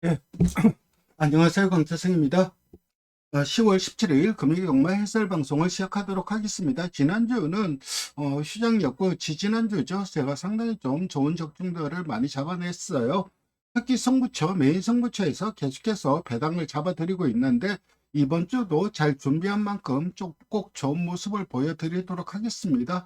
예, 안녕하세요. 강태승입니다. 10월 17일 금요일경마 해설 방송을 시작하도록 하겠습니다. 지난주는 휴장이었고 지지난주죠. 제가 상당히 좀 좋은 적중들을 많이 잡아냈어요. 특히 성부처, 메인 성부처에서 계속해서 배당을 잡아드리고 있는데 이번 주도 잘 준비한 만큼 꼭 좋은 모습을 보여드리도록 하겠습니다.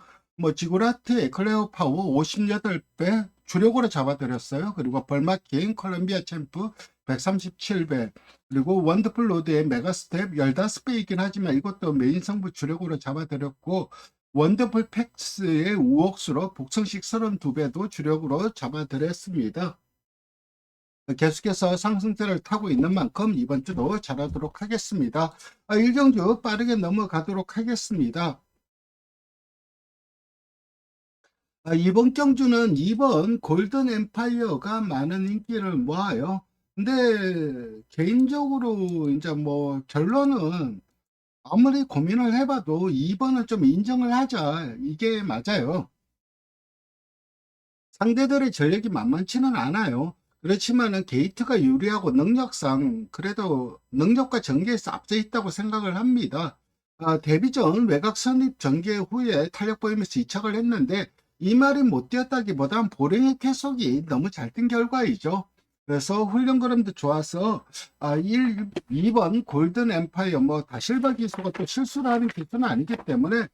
지구라트 에클레어 파워 58배 주력으로 잡아드렸어요. 그리고 벌마킹 콜롬비아 챔프 137배, 그리고 원더풀 로드의 메가스텝 15배이긴 하지만 이것도 메인 성부 주력으로 잡아드렸고, 원더풀 팩스의 우옥수로 복성식 32배도 주력으로 잡아드렸습니다. 계속해서 상승세를 타고 있는 만큼 이번 주도 잘하도록 하겠습니다. 일경주 빠르게 넘어가도록 하겠습니다. 이번 경주는 2번 골든 엠파이어가 많은 인기를 모아요. 근데 개인적으로 이제 결론은 아무리 고민을 해봐도 2번은 좀 인정을 하자. 이게 맞아요. 상대들의 전력이 만만치는 않아요. 그렇지만은 게이트가 유리하고 능력상 그래도 능력과 전개에서 앞서 있다고 생각을 합니다. 데뷔전 외곽 선입 전개 후에 탄력 보이면서 이착을 했는데 이 말이 못 뛰었다기보단 보행의 계속이 너무 잘 뛴 결과이죠. 그래서 훈련 그램도 좋아서 2번 골든 엠파이어 다실바 기수가 또 실수를 하는 기수는 아니기 때문에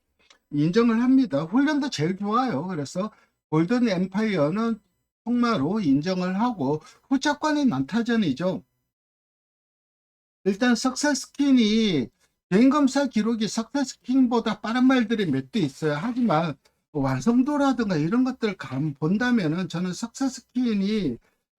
인정을 합니다. 훈련도 제일 좋아요. 그래서 골든 엠파이어는 통마로 인정을 하고 후차권이 난타전이죠. 일단 석세스킨이 개인검사 기록이 석세스킨보다 빠른 말들이 몇 대 있어요. 하지만 완성도라든가 이런 것들을 본다면은 저는 석세스킨이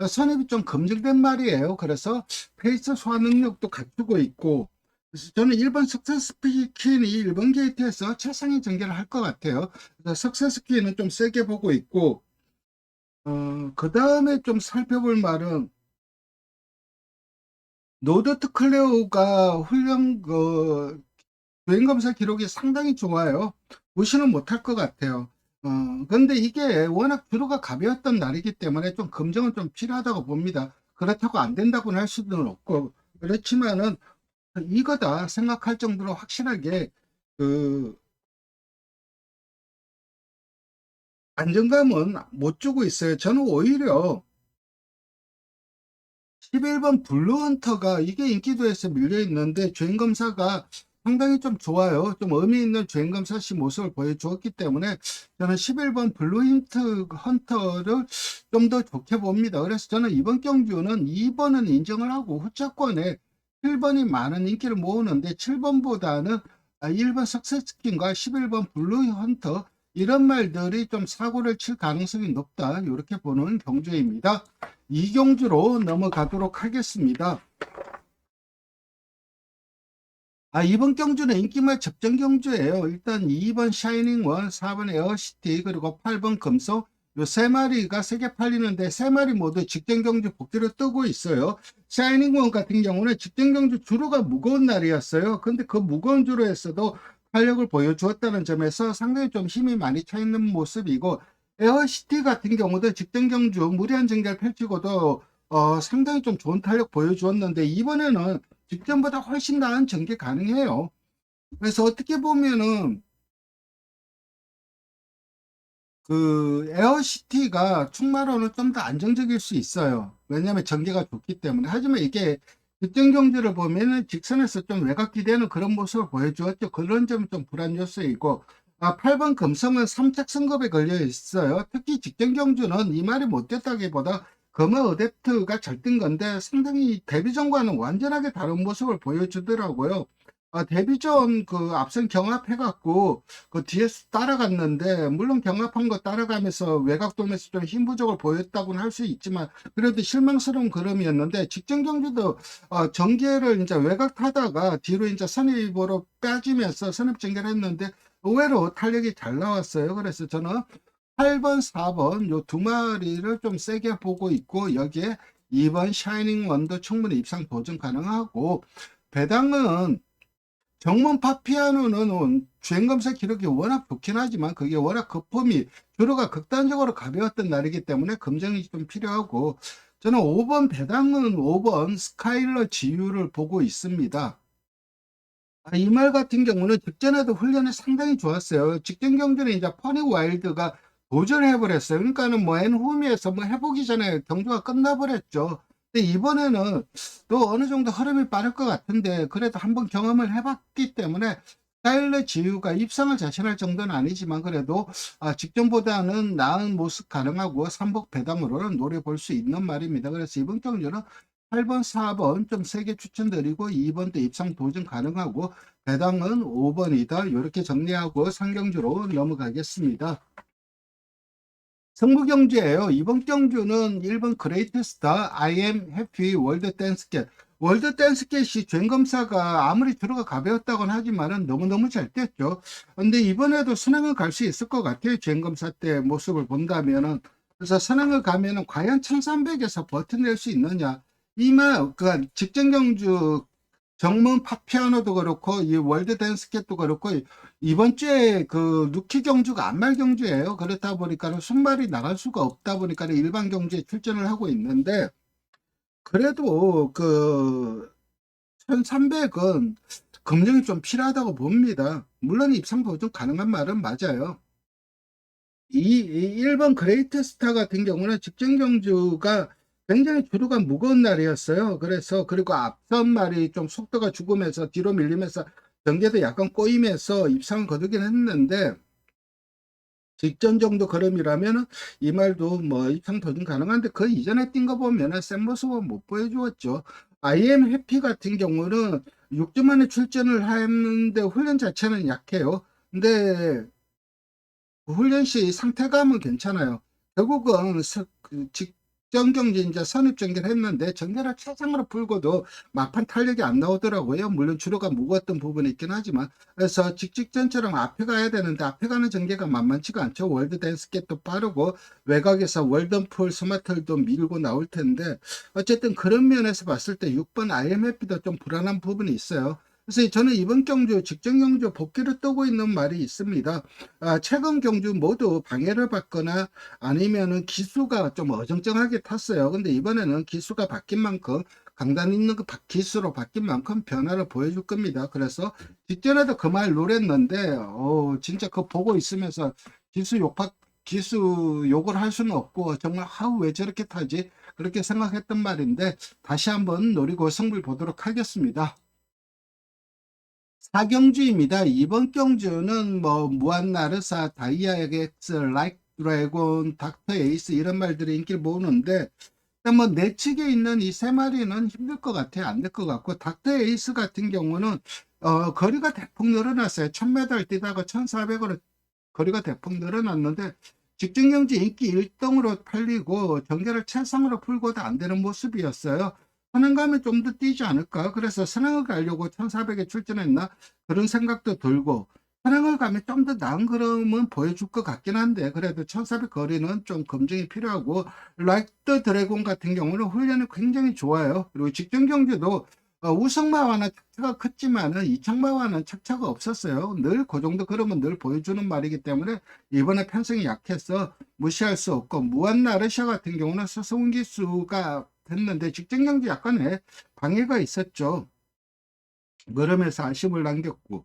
선입이 좀 검증된 말이에요. 그래서 페이스 소화 능력도 갖추고 있고, 그래서 저는 1번 석세스킨이 1번 게이트에서 최상위 전개를 할 것 같아요. 그래서 석세스킨은 좀 세게 보고 있고, 그 다음에 좀 살펴볼 말은 노더트 클레오가 훈련 주행검사 기록이 상당히 좋아요. 무시는 못할 것 같아요. 근데 이게 워낙 주로가 가벼웠던 날이기 때문에 좀 검증은 좀 필요하다고 봅니다. 그렇다고 안 된다고는 할 수는 없고, 그렇지만은 이거다 생각할 정도로 확실하게 그 안정감은 못 주고 있어요. 저는 오히려 11번 블루헌터가 이게 인기도에서 밀려 있는데 주행검사가 상당히 좀 좋아요. 좀 의미 있는 주행검사시 모습을 보여주었기 때문에 저는 11번 헌터를 좀 더 좋게 봅니다. 그래서 저는 이번 경주는 2번은 인정을 하고 후차권에 7번이 많은 인기를 모으는데 7번보다는 1번 석세스킨과 11번 블루헌터 이런 말들이 좀 사고를 칠 가능성이 높다. 이렇게 보는 경주입니다. 이 경주로 넘어가도록 하겠습니다. 이번 경주는 인기말 접전 경주예요. 일단 2번 샤이닝원, 4번 에어시티, 그리고 8번 금속, 요 세 마리가 세게 팔리는데 세 마리 모두 직전 경주 복귀를 뜨고 있어요. 샤이닝원 같은 경우는 직전 경주 주로가 무거운 날이었어요. 근데 그 무거운 주로에서도 탄력을 보여주었다는 점에서 상당히 좀 힘이 많이 차 있는 모습이고, 에어시티 같은 경우도 직전 경주 무리한 전개를 펼치고도 상당히 좀 좋은 탄력 보여주었는데 이번에는 직전보다 훨씬 나은 전개 가능해요. 그래서 어떻게 보면은 그 에어시티가 충마로는 좀 더 안정적일 수 있어요. 왜냐하면 전개가 좋기 때문에. 하지만 이게 직전 경주를 보면은 직선에서 좀 외곽기되는 그런 모습을 보여주었죠. 그런 점이 좀 불안 요소이고, 8번 금성은 3착 승급에 걸려 있어요. 특히 직전 경주는 이 말이 못됐다기보다 금화 어댑트가 잘 뜬 건데 상당히 데뷔전과는 완전하게 다른 모습을 보여주더라고요. 데뷔전 그 앞선 경합해갖고 그 뒤에서 따라갔는데, 물론 경합한 거 따라가면서 외곽 돌면서 좀 힘 부족을 보였다고는 할 수 있지만 그래도 실망스러운 그림이었는데, 직전 경주도 전개를 이제 외곽 타다가 뒤로 이제 선입으로 빠지면서 선입 전개를 했는데 의외로 탄력이 잘 나왔어요. 그래서 저는 8번, 4번 요 두 마리를 좀 세게 보고 있고, 여기에 2번 샤이닝 원도 충분히 입상 도전 가능하고, 배당은 정문 파피아노는 주행검사 기록이 워낙 좋긴 하지만 그게 워낙 거품이 주로가 극단적으로 가벼웠던 날이기 때문에 검증이 좀 필요하고, 저는 5번 배당은 5번 스카일러 지유를 보고 있습니다. 이 말 같은 경우는 직전에도 훈련이 상당히 좋았어요. 직전 경주는 이제 퍼니 와일드가 도전해버렸어요. 그러니까는 뭐 N후미에서 뭐 해보기 전에 경주가 끝나버렸죠. 근데 이번에는 또 어느 정도 흐름이 빠를 것 같은데 그래도 한번 경험을 해봤기 때문에 스타일러 지유가 입상을 자신할 정도는 아니지만 그래도 직전보다는 나은 모습 가능하고 삼복 배당으로는 노려볼 수 있는 말입니다. 그래서 이번 경주는 8번, 4번 좀 세게 추천드리고 2번 때 입상 도전 가능하고 배당은 5번이다. 이렇게 정리하고 상경주로 넘어가겠습니다. 승부경주예요. 이번 경주는 1번 그레이트스타 I am happy 월드 댄스켓. 월드 댄스켓이 주행검사가 아무리 주로가 가벼웠다고는 하지만은 너무너무 잘 뛰었죠. 근데 이번에도 선행을 갈 수 있을 것 같아요. 주행검사 때 모습을 본다면은. 그래서 선행을 가면은 과연 1300에서 버텨낼 수 있느냐. 이말, 그 직전 경주 정문 파피아노도 그렇고 이 월드 댄스켓도 그렇고 이번 주에 그 루키 경주가 안말 경주예요. 그렇다 보니까 순발이 나갈 수가 없다 보니까 일반 경주에 출전을 하고 있는데 그래도 그 1300은 검증이 좀 필요하다고 봅니다. 물론 입상 도전 가능한 말은 맞아요. 이 1번 그레이트 스타 같은 경우는 직전 경주가 굉장히 주류가 무거운 날이었어요. 그래서 그리고 앞선 말이 좀 속도가 죽으면서 뒤로 밀리면서 경계도 약간 꼬이면서 입상을 거두긴 했는데 직전 정도 걸음이라면 이 말도 뭐 입상 도전 가능한데 그 이전에 뛴 거 보면 센 모습은 못 보여주었죠. IM 해피 같은 경우는 6주 만에 출전을 하는데 훈련 자체는 약해요. 근데 훈련 시 상태감은 괜찮아요. 결국은 직전 경기 이제 선입 전개를 했는데 전개를 최상으로 풀고도 막판 탄력이 안 나오더라고요. 물론 주로가 무거웠던 부분이 있긴 하지만 그래서 직전처럼 앞에 가야 되는데 앞에 가는 전개가 만만치가 않죠. 월드 댄스켓도 빠르고 외곽에서 월든풀 스마트도 밀고 나올 텐데 어쨌든 그런 면에서 봤을 때 6번 IMF도 좀 불안한 부분이 있어요. 그래서 저는 이번 경주 직전 경주 복귀를 뜨고 있는 말이 있습니다. 최근 경주 모두 방해를 받거나 아니면은 기수가 좀 어정쩡하게 탔어요. 근데 이번에는 기수가 바뀐 만큼 강단 있는 그 기수로 바뀐 만큼 변화를 보여줄 겁니다. 그래서 직전에도 그 말 노랬는데 진짜 그거 보고 있으면서 기수 욕박 기수 욕을 할 수는 없고 정말 하우 왜 저렇게 타지 그렇게 생각했던 말인데 다시 한번 노리고 승부를 보도록 하겠습니다. 사경주입니다. 이번 경주는 뭐 무한나르사, 다이아엑스, 라이크 드래곤, 닥터 에이스 이런 말들이 인기를 모으는데 뭐 내측에 있는 이 세 마리는 힘들 것 같아요. 안 될 것 같고 닥터 에이스 같은 경우는 거리가 대폭 늘어났어요. 1000m 뛰다가 1400으로 거리가 대폭 늘어났는데 직전 경주 인기 1등으로 팔리고 전개를 최상으로 풀고도 안 되는 모습이었어요. 선행 가면 좀 더 뛰지 않을까? 그래서 선행을 가려고 1400에 출전했나? 그런 생각도 들고 선행을 가면 좀 더 나은 걸음은 보여줄 것 같긴 한데 그래도 1400 거리는 좀 검증이 필요하고 라이크 더 드래곤 같은 경우는 훈련이 굉장히 좋아요. 그리고 직전 경주도 우승마와는 착차가 컸지만은 이창마와는 착차가 없었어요. 늘 그 정도 그러면 늘 보여주는 말이기 때문에 이번에 편성이 약해서 무시할 수 없고 무한나르샤 같은 경우는 수송 기수가 됐는데 직전 경기 약간의 방해가 있었죠. 그러면서 아쉬움을 남겼고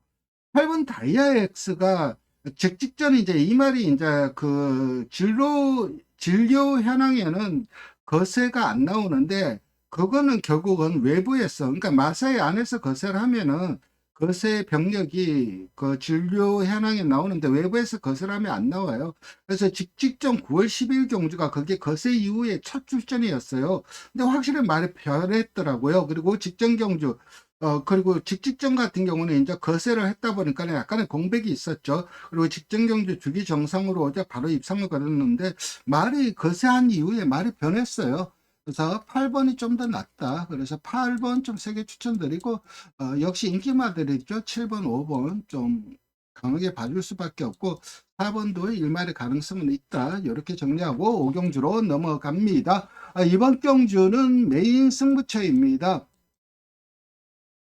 8번 다이아엑스가 직전 이제 이 말이 이제 그 진료 현황에는 거세가 안 나오는데 그거는 결국은 외부에서 그러니까 마사의 안에서 거세를 하면은 거세 병력이 그 진료 현황에 나오는데 외부에서 거세를 하면 안 나와요. 그래서 직전 9월 10일 경주가 그게 거세 이후에 첫 출전이었어요. 근데 확실히 말이 변했더라고요. 그리고 직전 경주 그리고 직직전 같은 경우는 이제 거세를 했다 보니까 약간의 공백이 있었죠. 그리고 직전 경주 주기 정상으로 어제 바로 입상을 거뒀는데 말이 거세한 이후에 말이 변했어요. 그래서 8번이 좀 더 낫다. 그래서 8번 좀 세게 추천드리고 역시 인기마들이죠. 7번, 5번 좀 강하게 봐줄 수밖에 없고 4번도 일말의 가능성은 있다. 이렇게 정리하고 5경주로 넘어갑니다. 이번 경주는 메인 승부처입니다.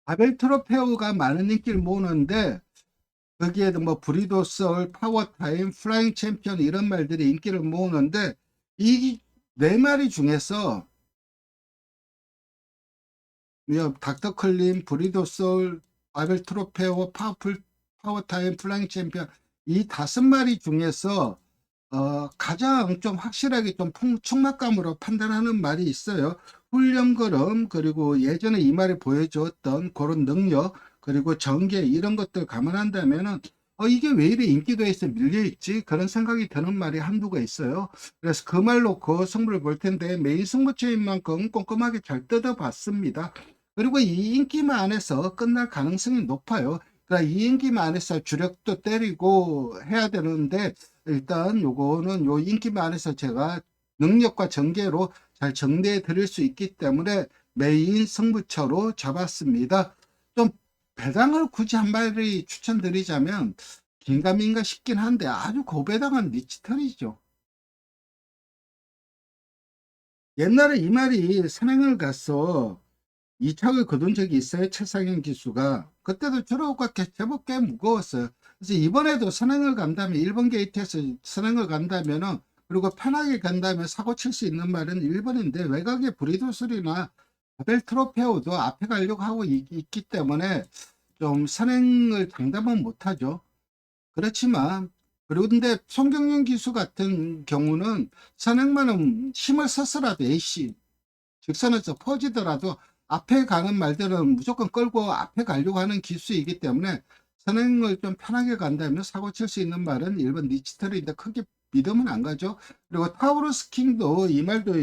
바벨 트로페오가 많은 인기를 모으는데 거기에도 뭐 브리도 소울, 파워타임, 플라잉 챔피언 이런 말들이 인기를 모으는데 이 네 마리 중에서 닥터 클린, 브리도솔, 아벨 트로페오, 파워풀, 파워타임, 플라잉 챔피언, 이 5마리 중에서 가장 좀 확실하게 좀 총맛감으로 판단하는 말이 있어요. 훈련걸음, 그리고 예전에 이 말이 보여주었던 그런 능력, 그리고 전개, 이런 것들 감안한다면은 이게 왜 이래 인기도에서 밀려있지? 그런 생각이 드는 말이 한두가 있어요. 그래서 그 말 놓고 승부를 볼 텐데, 메인 승부처인 만큼 꼼꼼하게 잘 뜯어봤습니다. 그리고 이 인기만 안에서 끝날 가능성이 높아요. 그러니까 이 인기만 안에서 주력도 때리고 해야 되는데, 일단 요거는 요 인기만 안에서 제가 능력과 전개로 잘 정리해 드릴 수 있기 때문에 메인 승부처로 잡았습니다. 좀 배당을 굳이 한 마리 추천드리자면 긴가민가 싶긴 한데, 아주 고배당은 리치털이죠. 옛날에 이 말이 선행을 가서 2착을 거둔 적이 있어요. 최상현 기수가. 그때도 저러고 제법 꽤 무거웠어요. 그래서 이번에도 선행을 간다면, 1번 게이트에서 선행을 간다면은, 그리고 편하게 간다면 사고 칠 수 있는 말은 1번인데, 외곽에 브리도슬이나 아벨 트로페오도 앞에 가려고 하고 있기 때문에 좀 선행을 장담은 못하죠. 그렇지만, 그리고 근데 송경윤 기수 같은 경우는 선행만은 힘을 썼으라도 AC, 직선에서 퍼지더라도 앞에 가는 말들은 무조건 끌고 앞에 가려고 하는 기수이기 때문에, 선행을 좀 편하게 간다면 사고 칠 수 있는 말은 1번 니치털인데 크게 믿으면 안 가죠. 그리고 타우루스 킹도 이 말도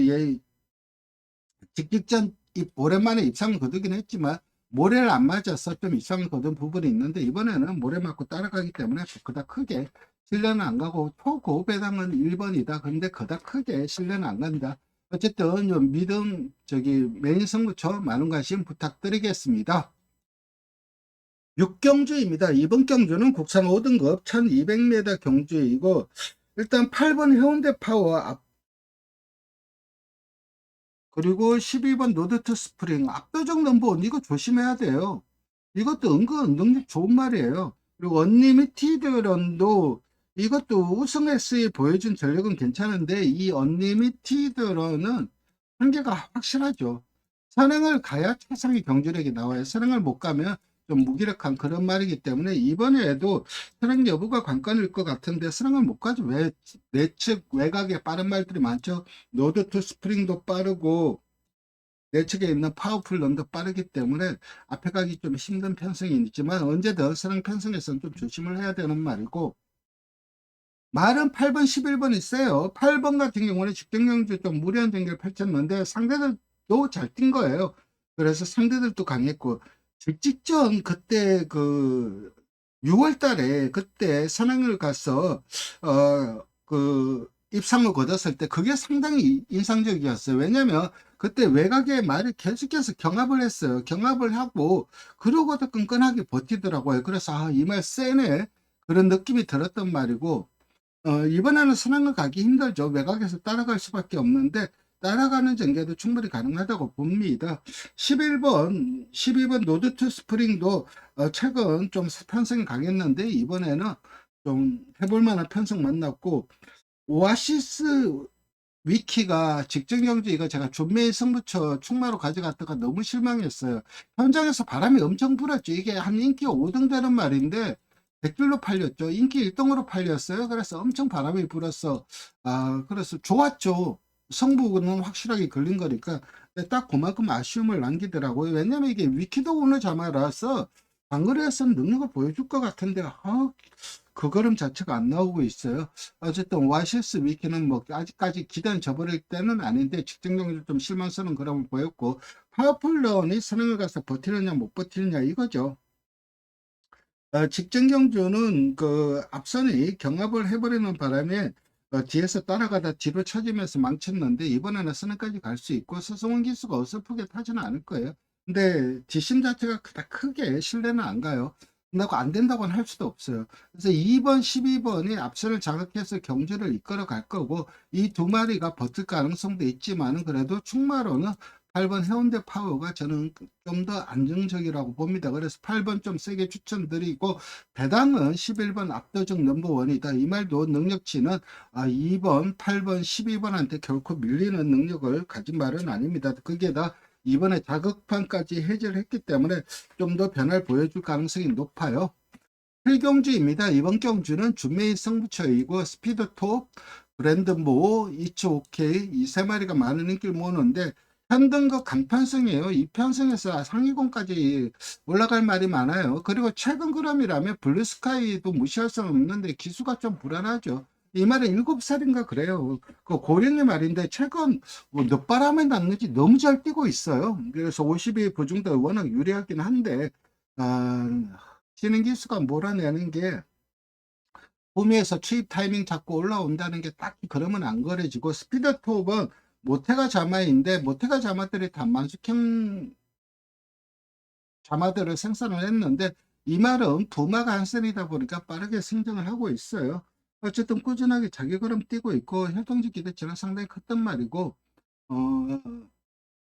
직전 오랜만에 입상을 거두긴 했지만 모래를 안 맞아서 좀 입상을 거둔 부분이 있는데, 이번에는 모래 맞고 따라가기 때문에 그닥 크게 신뢰는 안 가고, 초고배당은 1번이다. 근데 그닥 크게 신뢰는 안 간다. 어쨌든 요 믿음 메인 승부처 많은 관심 부탁드리겠습니다. 6경주입니다. 이번 경주는 국산 5등급 1200m 경주이고, 일단 8번 해운대 파워 앞, 그리고 12번 노드트 스프링 압도적 넘버원, 이거 조심해야 돼요. 이것도 은근 능력 좋은 말이에요. 그리고 언리미티드 런도, 이것도 우승 S에 보여준 전력은 괜찮은데, 이 언리미티드 런은 한계가 확실하죠. 선행을 가야 최상의 경주력이 나와요. 선행을 못 가면 좀 무기력한 그런 말이기 때문에, 이번에도 선행 여부가 관건일 것 같은데, 선행을 못 가죠. 왜? 내측 외곽에 빠른 말들이 많죠. 노드 투 스프링도 빠르고, 내측에 있는 파워풀 런도 빠르기 때문에 앞에 가기 좀 힘든 편성이 있지만, 언제든 선행 편성에서는 좀 조심을 해야 되는 말이고, 말은 8번, 11번 있어요. 8번 같은 경우는 직전경주 좀 무리한 경기를 펼쳤는데 상대들도 잘 뛴 거예요. 그래서 상대들도 강했고, 직전 그때 6월 달에 그때 선행을 가서 입상을 거뒀을 때 그게 상당히 인상적이었어요. 왜냐면 그때 외곽에 말이 계속해서 경합을 했어요. 경합을 하고 그러고도 끈끈하게 버티더라고요. 그래서 이 말 세네, 그런 느낌이 들었던 말이고, 이번에는 선행을 가기 힘들죠. 외곽에서 따라갈 수밖에 없는데 따라가는 전개도 충분히 가능하다고 봅니다. 12번 노드투 스프링도 최근 좀 편성이 강했는데, 이번에는 좀 해볼 만한 편성 만났고, 오아시스 위키가 직전 경주, 이거 제가 준메이 승부처 충마로 가져갔다가 너무 실망했어요. 현장에서 바람이 엄청 불었죠. 이게 한 인기 5등 되는 말인데 100줄로 팔렸죠. 인기 1등으로 팔렸어요. 그래서 엄청 바람이 불었어. 그래서 좋았죠. 성부는 확실하게 걸린 거니까. 근데 딱 그만큼 아쉬움을 남기더라고요. 왜냐면 이게 위키도 오너자마라서 방거리에서는 능력을 보여줄 것 같은데, 그 걸음 자체가 안 나오고 있어요. 어쨌든 와시스 위키는 뭐 아직까지 기대는 저버릴 때는 아닌데, 직전 경기도 좀 실망스러운 그림을 보였고, 파워풀런이 선행을 가서 버티느냐 못 버티느냐 이거죠. 직전 경주는 앞선이 경합을 해버리는 바람에 뒤에서 따라가다 뒤로 쳐지면서 망쳤는데, 이번에는 선행까지 갈 수 있고 서승원 기수가 어설프게 타지는 않을 거예요. 근데 뒷심 자체가 그닥 크게 신뢰는 안 가요. 근다고 안 된다고는 할 수도 없어요. 그래서 2번, 12번이 앞선을 자극해서 경주를 이끌어 갈 거고, 이 두 마리가 버틸 가능성도 있지만은, 그래도 충마로는 8번 해운대 파워가 저는 좀 더 안정적이라고 봅니다. 그래서 8번 좀 세게 추천드리고, 배당은 11번 압도적 넘버원이다. 이 말도 능력치는 2번, 8번, 12번한테 결코 밀리는 능력을 가진 말은 아닙니다. 그게 다 이번에 자극판까지 해제를 했기 때문에 좀 더 변화를 보여줄 가능성이 높아요. 필경주입니다. 이번 경주는 준메이 승부처이고 스피드톱, 브랜드모, 이츠오케이 이 세 마리가 많은 인기를 모으는데 현등급 강편성이에요. 이 편성에서 상위권까지 올라갈 말이 많아요. 그리고 최근 그럼이라면 블루스카이도 무시할 수는 없는데 기수가 좀 불안하죠. 이 말은 7살인가 그래요. 그 고령의 말인데 최근 뭐 늦바람에 났는지 너무 잘 뛰고 있어요. 그래서 52 보증도 워낙 유리하긴 한데 아, 신인 기수가 몰아내는 게 홈에서 투입 타이밍 잡고 올라온다는 게 딱히 그러면 안 그래지고 스피드톱은 모테가 자마인데 모테가 자마들이 다 만숙형 자마들을 생산을 했는데 이 말은 부마가 한센이다 보니까 빠르게 성장을 하고 있어요. 어쨌든 꾸준하게 자기 걸음 뛰고 있고 활동적 기대치는 상당히 컸단 말이고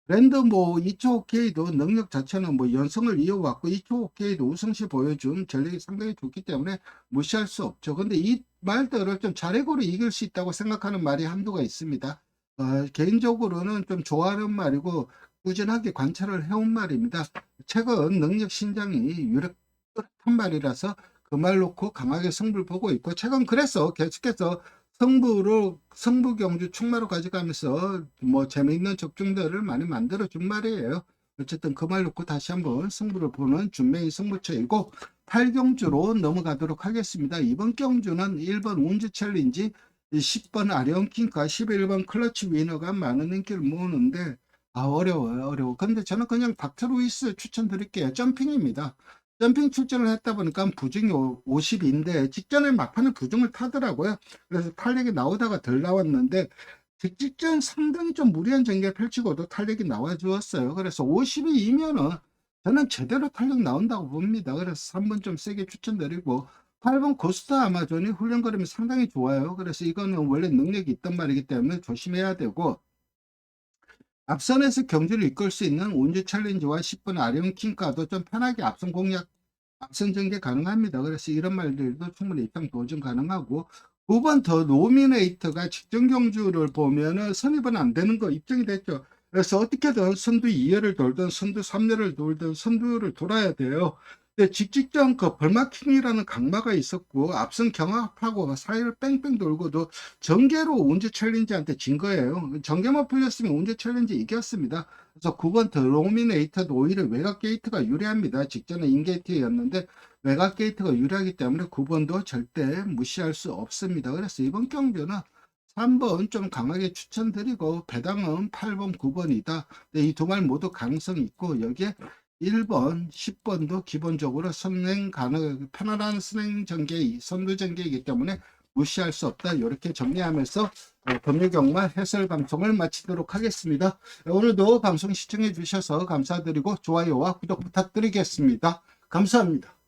랜드 뭐 이초오케이도 능력 자체는 뭐 연승을 이어왔고 이초오케이도 우승시 보여준 전력이 상당히 좋기 때문에 무시할 수 없죠. 근데 이 말들을 좀 자력으로 이길 수 있다고 생각하는 말이 한두가 있습니다. 개인적으로는 좀 좋아하는 말이고 꾸준하게 관찰을 해온 말입니다. 최근 능력 신장이 유력한 말이라서 그 말 놓고 강하게 승부를 보고 있고 최근 그래서 계속해서 승부 경주 충마로 가져가면서 뭐 재미있는 적중들을 많이 만들어 준 말이에요. 어쨌든 그 말 놓고 다시 한번 승부를 보는 준메이 승부처이고 8경주로 넘어가도록 하겠습니다. 이번 경주는 1번 운즈 챌린지, 10번 아리온킹과 11번 클러치 위너가 많은 인기를 모으는데 어려워요. 근데 저는 그냥 닥터루이스 추천드릴게요. 점핑입니다. 점핑 출전을 했다 보니까 부중이 50인데 직전에 막판에 부중을 타더라고요. 그래서 탄력이 나오다가 덜 나왔는데 직전 상당히 좀 무리한 전개 펼치고도 탄력이 나와 주었어요. 그래서 52이면은 저는 제대로 탄력 나온다고 봅니다. 그래서 3번 좀 세게 추천드리고 8번 고스타 아마존이 훈련거림이 상당히 좋아요. 그래서 이거는 원래 능력이 있단 말이기 때문에 조심해야 되고 앞선에서 경주를 이끌 수 있는 운주 챌린지와 10번 아리온 킹카도 좀 편하게 앞선 전개 가능합니다. 그래서 이런 말들도 충분히 입장 도전 가능하고 9번 더 노미네이터가 직전 경주를 보면은 선입은 안 되는 거 입증이 됐죠. 그래서 어떻게든 선두 2열을 돌든 선두 3열을 돌든 선두를 돌아야 돼요. 근데 직직전 그 벌마킹이라는 강마가 있었고 앞선 경합하고 사이를 뺑뺑 돌고도 전개로 운주 챌린지한테 진 거예요. 전개만 풀렸으면 운주 챌린지 이겼습니다. 그래서 9번 드로미네이터도 오히려 외곽 게이트가 유리합니다. 직전에 인게이트였는데 외곽 게이트가 유리하기 때문에 9번도 절대 무시할 수 없습니다. 그래서 이번 경주는 3번 좀 강하게 추천드리고 배당은 8번, 9번이다. 이 두 말 모두 가능성이 있고 여기에 1번, 10번도 기본적으로 선행 가능, 편안한 선행 전개, 선두 전개이기 때문에 무시할 수 없다. 이렇게 정리하면서 법률경마 해설 방송을 마치도록 하겠습니다. 오늘도 방송 시청해 주셔서 감사드리고 좋아요와 구독 부탁드리겠습니다. 감사합니다.